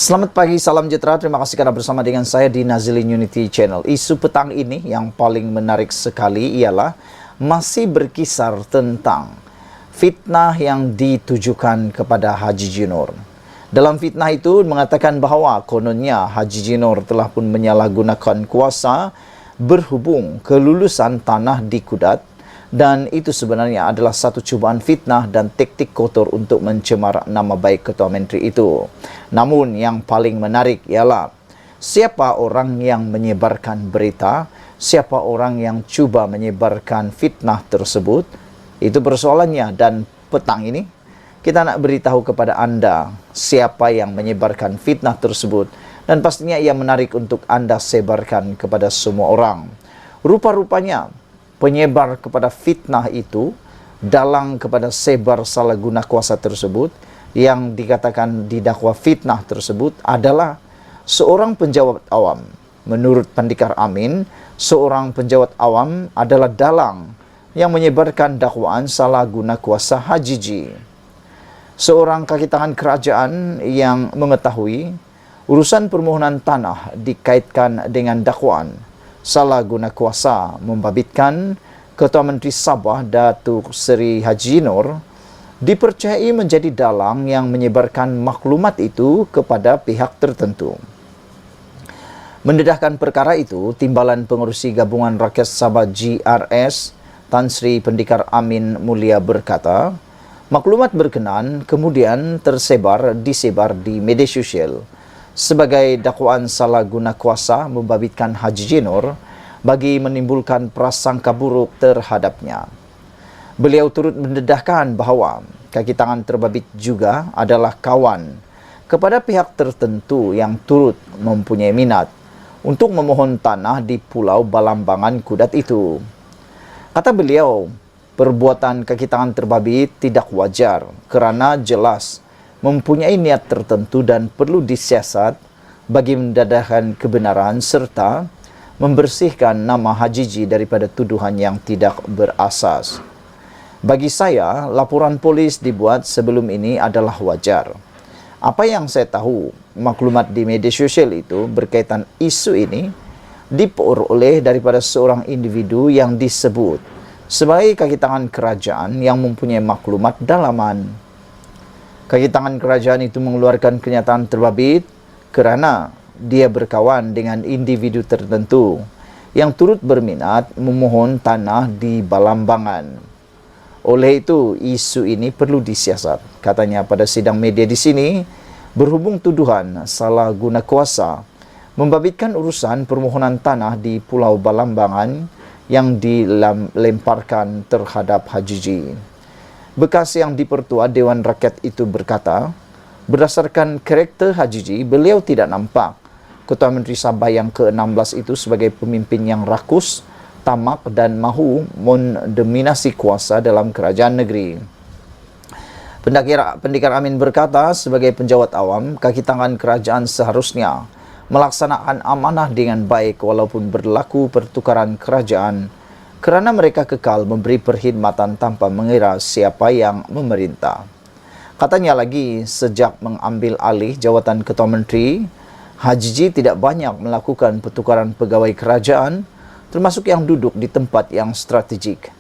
Selamat pagi, salam sejahtera. Terima kasih karena bersama dengan saya di Nazilin Unity Channel. Isu petang ini yang paling menarik sekali ialah masih berkisar tentang fitnah yang ditujukan kepada Haji Jinor. Dalam fitnah itu mengatakan bahawa kononnya Haji Jinor telah pun menyalahgunakan kuasa berhubung kelulusan tanah di Kudat, dan itu sebenarnya adalah satu cubaan fitnah dan taktik kotor untuk mencemar nama baik Ketua Menteri itu. Namun yang paling menarik ialah siapa orang yang menyebarkan berita, siapa orang yang cuba menyebarkan fitnah tersebut. Itu persoalannya, dan petang ini kita nak beritahu kepada anda siapa yang menyebarkan fitnah tersebut, dan pastinya ia menarik untuk anda sebarkan kepada semua orang. Rupa-rupanya penyebar kepada fitnah itu dalang kepada sebar salah guna kuasa tersebut yang dikatakan didakwa fitnah tersebut adalah seorang penjawat awam. Menurut Pendikar Amin, seorang penjawat awam adalah dalang yang menyebarkan dakwaan salah guna kuasa Haji J. Seorang kaki tangan kerajaan yang mengetahui urusan permohonan tanah dikaitkan dengan dakwaan salah guna kuasa membabitkan Ketua Menteri Sabah Datuk Seri Haji Jinor dipercayai menjadi dalang yang menyebarkan maklumat itu kepada pihak tertentu. Mendedahkan perkara itu, Timbalan Pengerusi Gabungan Rakyat Sabah GRS Tan Sri Pendikar Amin Mulia berkata, maklumat berkenan kemudian disebar di media sosial sebagai dakwaan salah guna kuasa membabitkan Haji Jinor bagi menimbulkan prasangka buruk terhadapnya. Beliau turut mendedahkan bahawa kaki tangan terbabit juga adalah kawan kepada pihak tertentu yang turut mempunyai minat untuk memohon tanah di Pulau Balambangan Kudat itu. Kata beliau, perbuatan kaki tangan terbabit tidak wajar kerana jelas mempunyai niat tertentu dan perlu disiasat bagi mendedahkan kebenaran serta membersihkan nama Haji J daripada tuduhan yang tidak berasas. Bagi saya, laporan polis dibuat sebelum ini adalah wajar. Apa yang saya tahu, maklumat di media sosial itu berkaitan isu ini diperoleh daripada seorang individu yang disebut sebagai kaki tangan kerajaan yang mempunyai maklumat dalaman. Kaki tangan kerajaan itu mengeluarkan kenyataan terbabit kerana dia berkawan dengan individu tertentu yang turut berminat memohon tanah di Balambangan. Oleh itu, isu ini perlu disiasat. Katanya pada sidang media di sini, berhubung tuduhan salah guna kuasa membabitkan urusan permohonan tanah di Pulau Balambangan yang dilemparkan terhadap Haji J. Bekas yang dipertua Dewan Rakyat itu berkata, berdasarkan karakter Haji J, beliau tidak nampak Ketua Menteri Sabah yang ke-16 itu sebagai pemimpin yang rakus, tamak dan mahu mendominasi kuasa dalam kerajaan negeri. Pendikar Amin berkata, sebagai penjawat awam, kaki tangan kerajaan seharusnya melaksanakan amanah dengan baik walaupun berlaku pertukaran kerajaan, kerana mereka kekal memberi perkhidmatan tanpa mengira siapa yang memerintah. Katanya lagi, sejak mengambil alih jawatan Ketua Menteri, Haji J tidak banyak melakukan pertukaran pegawai kerajaan, termasuk yang duduk di tempat yang strategik.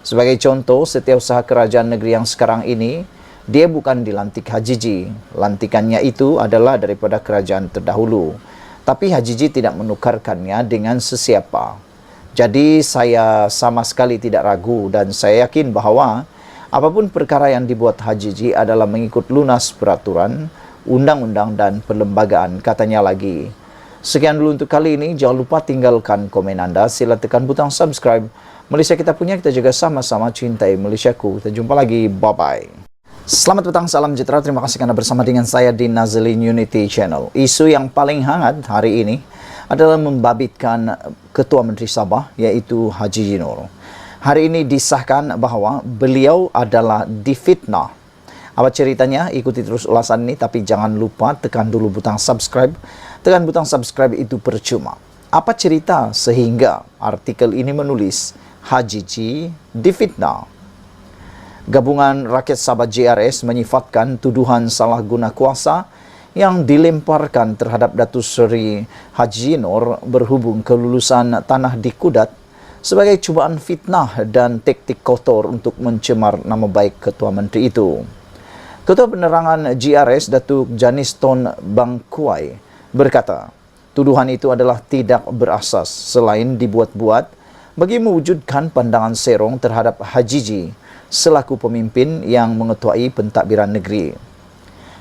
Sebagai contoh, setiausaha kerajaan negeri yang sekarang ini, dia bukan dilantik Haji J. Lantikannya itu adalah daripada kerajaan terdahulu. Tapi Haji J tidak menukarkannya dengan sesiapa. Jadi saya sama sekali tidak ragu dan saya yakin bahawa apapun perkara yang dibuat Haji J adalah mengikut lunas peraturan, undang-undang dan perlembagaan, katanya lagi. Sekian dulu untuk kali ini. Jangan lupa tinggalkan komen anda. Sila tekan butang subscribe. Malaysia kita punya, kita juga sama-sama cintai Malaysiaku. Kita jumpa lagi. Bye-bye. Selamat petang, salam sejahtera. Terima kasih karena bersama dengan saya di Nazilin Unity Channel. Isu yang paling hangat hari ini adalah membabitkan Ketua Menteri Sabah, yaitu Haji Jinor. Hari ini disahkan bahawa beliau adalah difitnah. Apa ceritanya? Ikuti terus ulasan ini, tapi jangan lupa tekan dulu butang subscribe. Tekan butang subscribe itu percuma. Apa cerita sehingga artikel ini menulis Haji J difitnah? Gabungan Rakyat Sabah GRS menyifatkan tuduhan salah guna kuasa yang dilemparkan terhadap Datuk Seri Haji Nur berhubung kelulusan tanah di Kudat sebagai cubaan fitnah dan taktik kotor untuk mencemar nama baik Ketua Menteri itu. Ketua Penerangan GRS Datuk Janiston Bangkuai berkata, tuduhan itu adalah tidak berasas selain dibuat-buat bagi mewujudkan pandangan serong terhadap Haji G selaku pemimpin yang mengetuai pentadbiran negeri.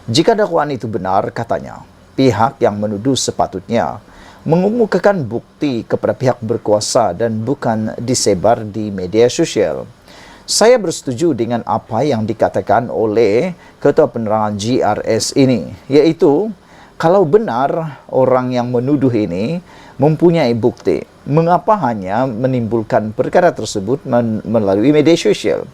Jika dakwaan itu benar, katanya, pihak yang menuduh sepatutnya mengemukakan bukti kepada pihak berkuasa dan bukan disebar di media sosial. Saya bersetuju dengan apa yang dikatakan oleh Ketua Penerangan GRS ini, yaitu kalau benar orang yang menuduh ini mempunyai bukti, mengapa hanya menimbulkan perkara tersebut melalui media sosial?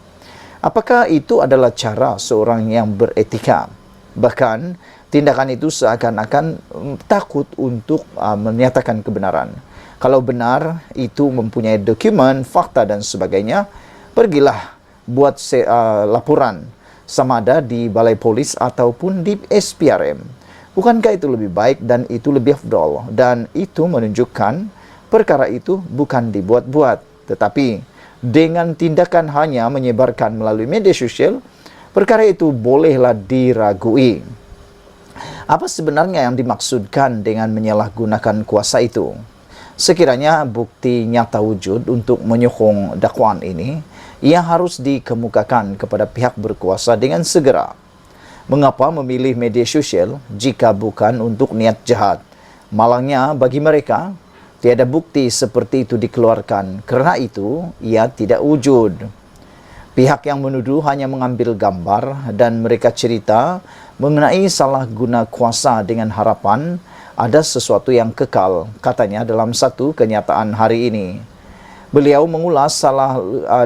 Apakah itu adalah cara seorang yang beretika? Bahkan, tindakan itu seakan-akan takut untuk menyatakan kebenaran. Kalau benar, itu mempunyai dokumen, fakta dan sebagainya, pergilah buat laporan sama ada di Balai Polis ataupun di SPRM. Bukankah itu lebih baik dan itu lebih afdal? Dan itu menunjukkan perkara itu bukan dibuat-buat, tetapi dengan tindakan hanya menyebarkan melalui media sosial, perkara itu bolehlah diragui. Apa sebenarnya yang dimaksudkan dengan menyalahgunakan kuasa itu? Sekiranya bukti nyata wujud untuk menyokong dakwaan ini, ia harus dikemukakan kepada pihak berkuasa dengan segera. Mengapa memilih media sosial jika bukan untuk niat jahat? Malangnya bagi mereka, tiada bukti seperti itu dikeluarkan, kerana itu ia tidak wujud. Pihak yang menuduh hanya mengambil gambar dan mereka cerita mengenai salah guna kuasa dengan harapan ada sesuatu yang kekal, katanya dalam satu kenyataan hari ini. Beliau mengulas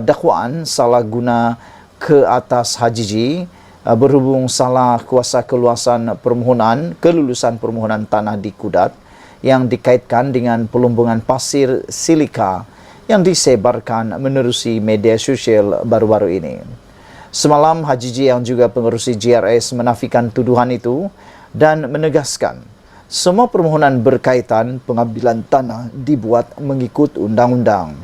dakwaan salah guna ke atas Haji G berhubung salah kuasa kelulusan permohonan tanah di Kudat yang dikaitkan dengan pelumbungan pasir silika yang disebarkan menerusi media sosial baru-baru ini. Semalam, Haji G yang juga pengerusi GRS menafikan tuduhan itu dan menegaskan semua permohonan berkaitan pengambilan tanah dibuat mengikut undang-undang.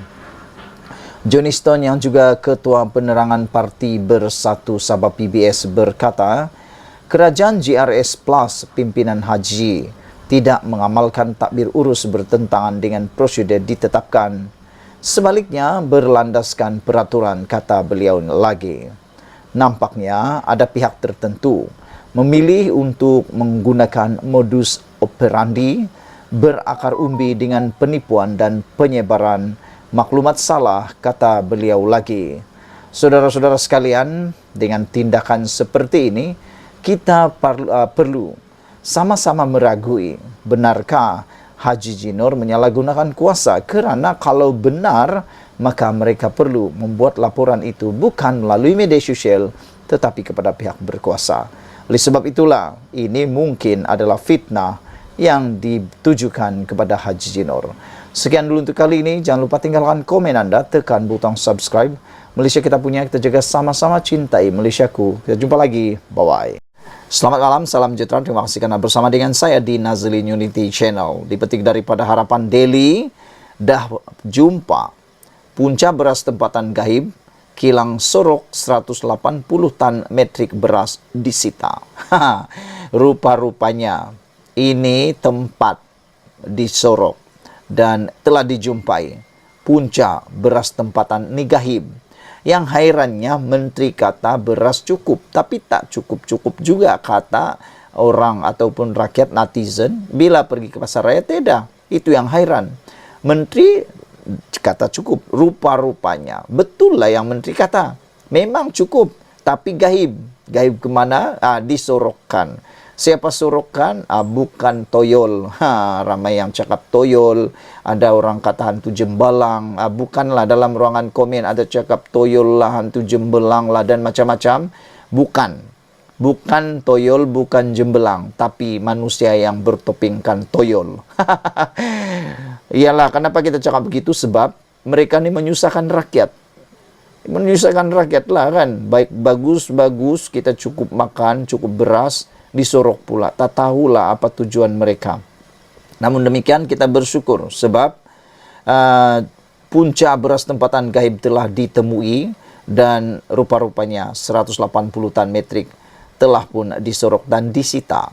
Joniston yang juga Ketua Penerangan Parti Bersatu Sabah PBS berkata, kerajaan GRS plus pimpinan Haji tidak mengamalkan takbir urus bertentangan dengan prosedur ditetapkan. Sebaliknya berlandaskan peraturan, kata beliau lagi. Nampaknya ada pihak tertentu memilih untuk menggunakan modus operandi berakar umbi dengan penipuan dan penyebaran maklumat salah, kata beliau lagi. Saudara-saudara sekalian, dengan tindakan seperti ini, kita perlu sama-sama meragui, benarkah Haji G Nur menyalahgunakan kuasa? Kerana kalau benar, maka mereka perlu membuat laporan itu bukan melalui media sosial, tetapi kepada pihak berkuasa. Oleh sebab itulah, ini mungkin adalah fitnah yang ditujukan kepada Haji G Nur. Sekian dulu untuk kali ini. Jangan lupa tinggalkan komen anda, tekan butang subscribe. Malaysia kita punya, kita jaga sama-sama, cintai Malaysiaku. Kita jumpa lagi. Bye-bye. Selamat malam, salam sejahtera. Terima kasih kerana bersama dengan saya di Nazlin Unity Channel. Dipetik daripada Harapan Daily, dah jumpa punca beras tempatan gaib, kilang Sorok 180 tan metrik beras disita. Rupa-rupanya ini tempat di Sorok dan telah dijumpai punca beras tempatan ni gaib. Yang hairannya menteri kata beras cukup, tapi tak cukup-cukup juga kata orang ataupun rakyat netizen bila pergi ke pasar raya. Tidak, itu yang hairan. Menteri kata cukup, rupa-rupanya betul lah yang menteri kata memang cukup, tapi gaib. Gaib kemana? Disorokkan. Siapa sorokkan? Bukan toyol. Ramai yang cakap toyol. Ada orang kata hantu jembalang. Bukanlah, dalam ruangan komen ada cakap toyol lah, hantu jembelang lah dan macam-macam. Bukan. Bukan toyol, bukan jembelang. Tapi manusia yang bertopengkan toyol. Iyalah, kenapa kita cakap begitu? Sebab mereka ni menyusahkan rakyat. Menyusahkan rakyat lah kan. Baik, bagus-bagus kita cukup makan, cukup beras. disorok pula. Tak tahulah apa tujuan mereka. Namun demikian kita bersyukur sebab punca beras tempatan gaib telah ditemui dan rupa-rupanya 180 tan metrik telah pun disorok dan disita.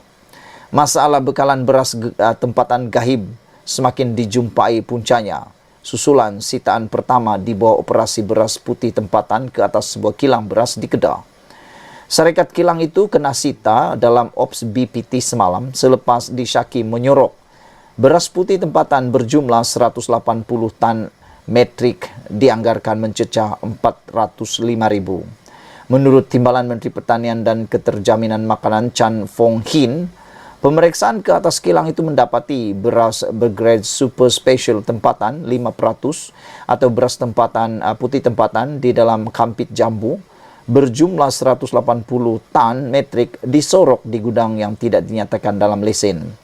Masalah bekalan beras tempatan gaib semakin dijumpai puncanya. Susulan sitaan pertama di bawah operasi beras putih tempatan ke atas sebuah kilang beras di Kedah. Syarikat kilang itu kena sita dalam Ops BPT semalam selepas disyaki menyorok beras putih tempatan berjumlah 180 tan metrik dianggarkan mencecah 405.000. Menurut Timbalan Menteri Pertanian dan Keterjaminan Makanan Chan Fong Hin, pemeriksaan ke atas kilang itu mendapati beras bergrade super special tempatan 5% atau beras tempatan putih tempatan di dalam kampit jambu berjumlah 180 tan metrik disorok di gudang yang tidak dinyatakan dalam lesen.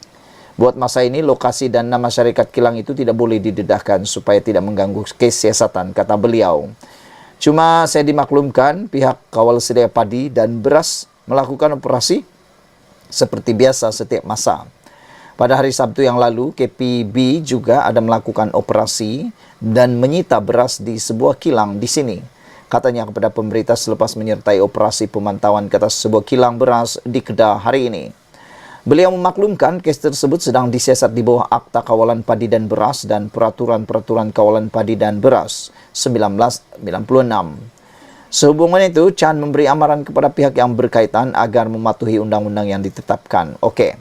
Buat masa ini, lokasi dan nama syarikat kilang itu tidak boleh didedahkan supaya tidak mengganggu kesiasatan, kata beliau. Cuma saya dimaklumkan pihak kawal sedia padi dan beras melakukan operasi seperti biasa setiap masa. Pada hari Sabtu yang lalu, KPB juga ada melakukan operasi dan menyita beras di sebuah kilang di sini. Katanya kepada pemberita selepas menyertai operasi pemantauan ke atas sebuah kilang beras di Kedah hari ini. Beliau memaklumkan kes tersebut sedang disiasat di bawah Akta Kawalan Padi dan Beras dan Peraturan-Peraturan Kawalan Padi dan Beras 1996. Sehubungan itu, Chan memberi amaran kepada pihak yang berkaitan agar mematuhi undang-undang yang ditetapkan. Okey,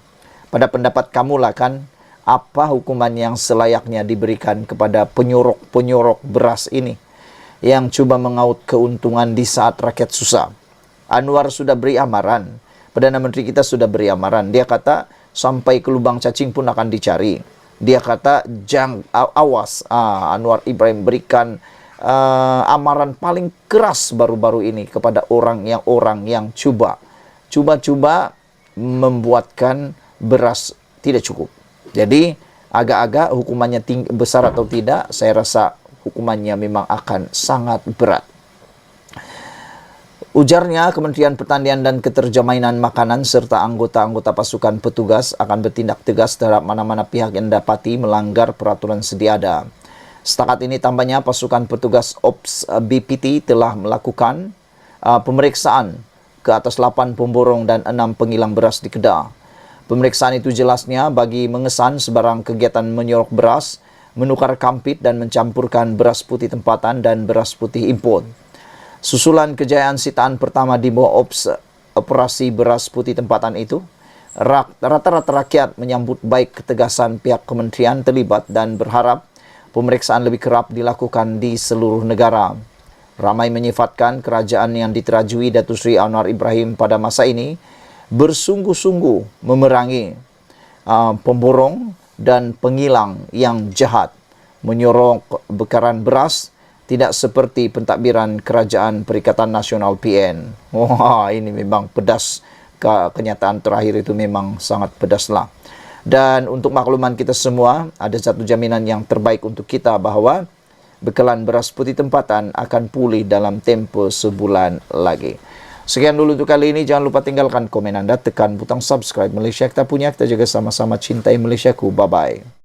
pada pendapat kamulah kan, apa hukuman yang selayaknya diberikan kepada penyorok-penyorok beras ini yang cuba mengaut keuntungan di saat rakyat susah? Anwar sudah beri amaran. Perdana Menteri kita sudah beri amaran. Dia kata sampai ke lubang cacing pun akan dicari. Dia kata awas. Anwar Ibrahim berikan amaran paling keras baru-baru ini kepada orang yang cuba membuatkan beras tidak cukup. Jadi agak-agak hukumannya besar atau tidak, saya rasa hukumannya memang akan sangat berat. Ujarnya, Kementerian Pertanian dan Keterjaminan Makanan serta anggota-anggota pasukan petugas akan bertindak tegas terhadap mana-mana pihak yang dapati melanggar peraturan sedia ada. Setakat ini tambahnya, pasukan petugas Ops BPT telah melakukan pemeriksaan ke atas 8 pemborong dan 6 pengilang beras di Kedah. Pemeriksaan itu jelasnya bagi mengesan sebarang kegiatan menyorok beras, menukar kampit dan mencampurkan beras putih tempatan dan beras putih import. Susulan kejayaan sitaan pertama di bawah operasi beras putih tempatan itu, rata-rata rakyat menyambut baik ketegasan pihak kementerian terlibat dan berharap pemeriksaan lebih kerap dilakukan di seluruh negara. Ramai menyifatkan kerajaan yang diterajui Datuk Seri Anwar Ibrahim pada masa ini bersungguh-sungguh memerangi pemborong dan pengilang yang jahat, menyorok bekaran beras. Tidak seperti pentadbiran Kerajaan Perikatan Nasional PN. Wah, ini memang pedas. Kenyataan terakhir itu memang sangat pedaslah. Dan untuk makluman kita semua, ada satu jaminan yang terbaik untuk kita bahawa bekalan beras putih tempatan akan pulih dalam tempoh sebulan lagi. Sekian dulu untuk kali ini. Jangan lupa tinggalkan komen anda, tekan butang subscribe. Malaysia kita punya, kita jaga sama-sama cintai Malaysiaku. Bye-bye.